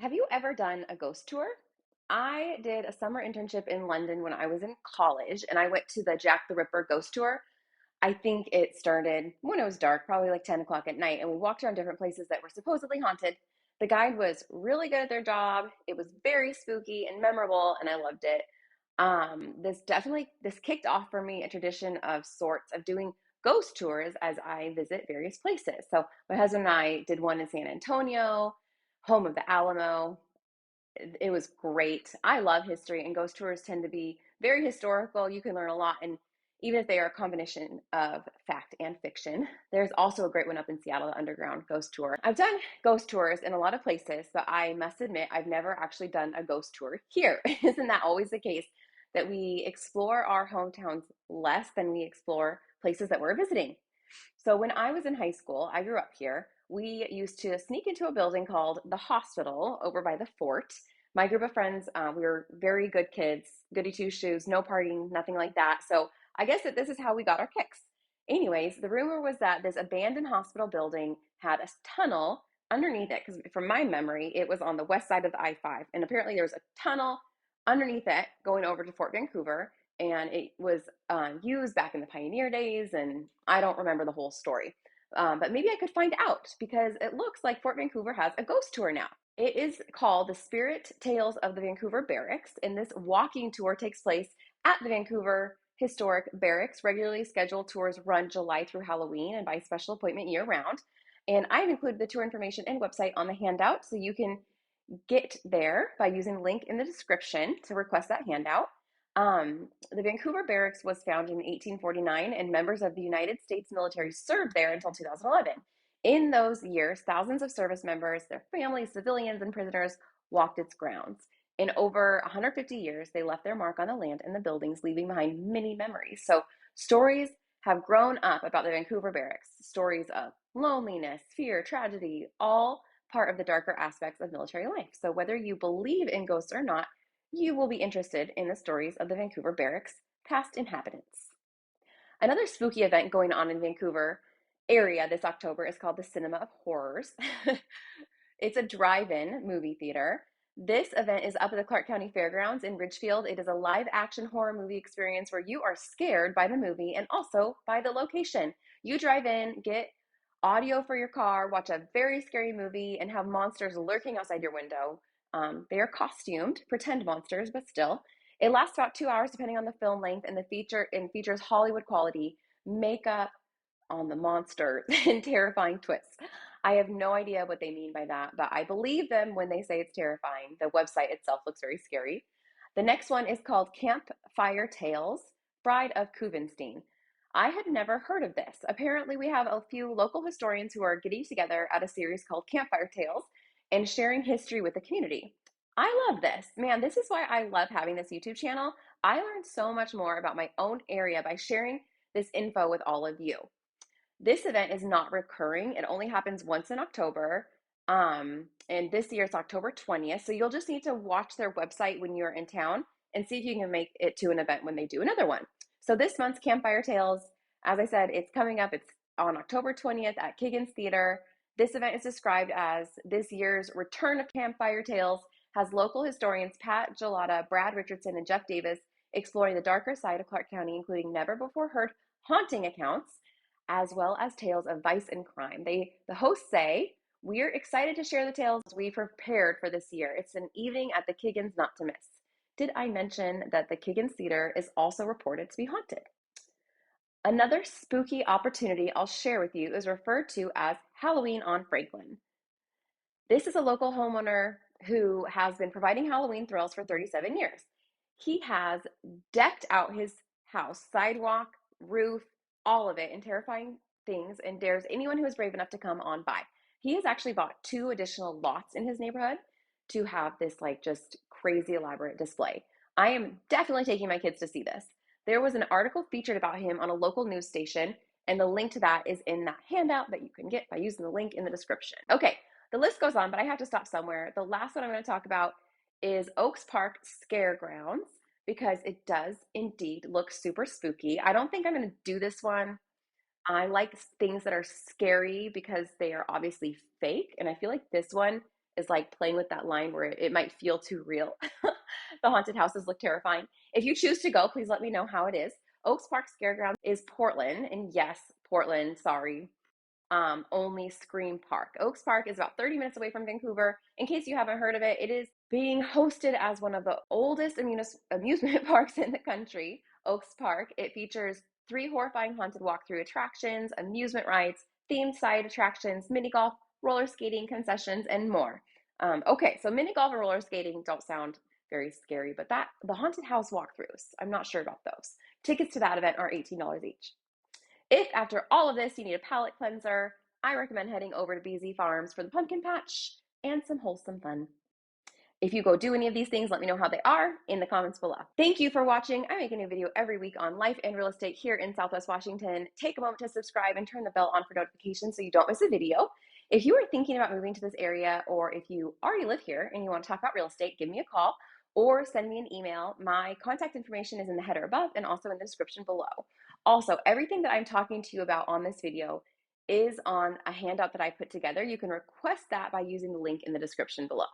Have you ever done a ghost tour? I did a summer internship in London when I was in college, and I went to the Jack the Ripper ghost tour. I think it started when it was dark, probably like 10 o'clock at night, and we walked around different places that were supposedly haunted. The guide was really good at their job. It was very spooky and memorable, and I loved it. This kicked off for me a tradition of sorts of doing ghost tours as I visit various places. So my husband and I did one in San Antonio, home of the Alamo. It was great. I love history, and ghost tours tend to be very historical. You can learn a lot, and even if they are a combination of fact and fiction, there's also a great one up in Seattle, the Underground Ghost Tour. I've done ghost tours in a lot of places, but I must admit I've never actually done a ghost tour here. Isn't that always the case? That we explore our hometowns less than we explore places that we're visiting. So when I was in high school, I grew up here. We used to sneak into a building called the hospital over by the fort. My group of friends, we were very good kids, goody two shoes, no partying, nothing like that. So I guess that this is how we got our kicks. Anyways, the rumor was that this abandoned hospital building had a tunnel underneath it, because from my memory, it was on the west side of the I-5. And apparently there was a tunnel underneath it going over to Fort Vancouver, and it was used back in the pioneer days, and I don't remember the whole story. But maybe I could find out, because it looks like Fort Vancouver has a ghost tour now. It is called the Spirit Tales of the Vancouver Barracks, and this walking tour takes place at the Vancouver Historic Barracks. Regularly scheduled tours run July through Halloween and by special appointment year round. And I've included the tour information and website on the handout, so you can get there by using the link in the description to request that handout. The Vancouver Barracks was founded in 1849, and members of the United States military served there until 2011. In those years, thousands of service members, their families, civilians, and prisoners walked its grounds. In over 150 years, they left their mark on the land and the buildings, leaving behind many memories. So, stories have grown up about the Vancouver Barracks, stories of loneliness, fear, tragedy, all part of the darker aspects of military life. So, whether you believe in ghosts or not, you will be interested in the stories of the Vancouver Barracks' past inhabitants. Another spooky event going on in Vancouver area this October is called the Cinema of Horrors. It's a drive-in movie theater. This event is up at the Clark County Fairgrounds in Ridgefield. It is a live action horror movie experience where you are scared by the movie and also by the location. You drive in, get audio for your car, watch a very scary movie, and have monsters lurking outside your window. They are costumed, pretend monsters, but still. It lasts about 2 hours depending on the film length, and features Hollywood quality makeup on the monsters and terrifying twists. I have no idea what they mean by that, but I believe them when they say it's terrifying. The website itself looks very scary. The next one is called Campfire Tales, Bride of Kuvenstein. I had never heard of this. Apparently, we have a few local historians who are getting together at a series called Campfire Tales and sharing history with the community. I love this. Man, this is why I love having this YouTube channel. I learned so much more about my own area by sharing this info with all of you. This event is not recurring. It only happens once in October. And this year it's October 20th. So you'll just need to watch their website when you're in town and see if you can make it to an event when they do another one. So this month's Campfire Tales, as I said, it's coming up. It's on October 20th at Kiggins Theater. This event is described as this year's return of Campfire Tales, has local historians Pat Gelada, Brad Richardson, and Jeff Davis exploring the darker side of Clark County, including never before heard haunting accounts, as well as tales of vice and crime. The hosts say, "We're excited to share the tales we prepared for this year. It's an evening at the Kiggins not to miss." Did I mention that the Kiggins Theater is also reported to be haunted? Another spooky opportunity I'll share with you is referred to as Halloween on Franklin. This is a local homeowner who has been providing Halloween thrills for 37 years. He has decked out his house, sidewalk, roof, all of it in terrifying things, and dares anyone who is brave enough to come on by. He has actually bought 2 additional lots in his neighborhood to have this like just crazy elaborate display. I am definitely taking my kids to see this. There was an article featured about him on a local news station, and the link to that is in that handout that you can get by using the link in the description. Okay, the list goes on, but I have to stop somewhere. The last one I'm going to talk about is Oaks Park Scare Grounds, because it does indeed look super spooky. I don't think I'm going to do this one. I like things that are scary because they are obviously fake, and I feel like this one is like playing with that line where it might feel too real. The haunted houses look terrifying. If you choose to go, please let me know how it is. Oaks Park Scareground is Portland, and yes, Portland, sorry, only Scream Park. Oaks Park is about 30 minutes away from Vancouver. In case you haven't heard of it, it is being hosted as one of the oldest amusement parks in the country. Oaks Park. It features 3 horrifying haunted walkthrough attractions, amusement rides, themed side attractions, mini golf, roller skating, concessions, and more. Okay, so mini golf and roller skating don't sound very scary, but the haunted house walkthroughs, I'm not sure about those. Tickets to that event are $18 each. If after all of this you need a palate cleanser, I recommend heading over to BZ Farms for the pumpkin patch and some wholesome fun. If you go do any of these things, let me know how they are in the comments below. Thank you for watching. I make a new video every week on life and real estate here in Southwest Washington. Take a moment to subscribe and turn the bell on for notifications so you don't miss a video. If you are thinking about moving to this area, or if you already live here and you want to talk about real estate, give me a call or send me an email. My contact information is in the header above and also in the description below. Also, everything that I'm talking to you about on this video is on a handout that I put together. You can request that by using the link in the description below.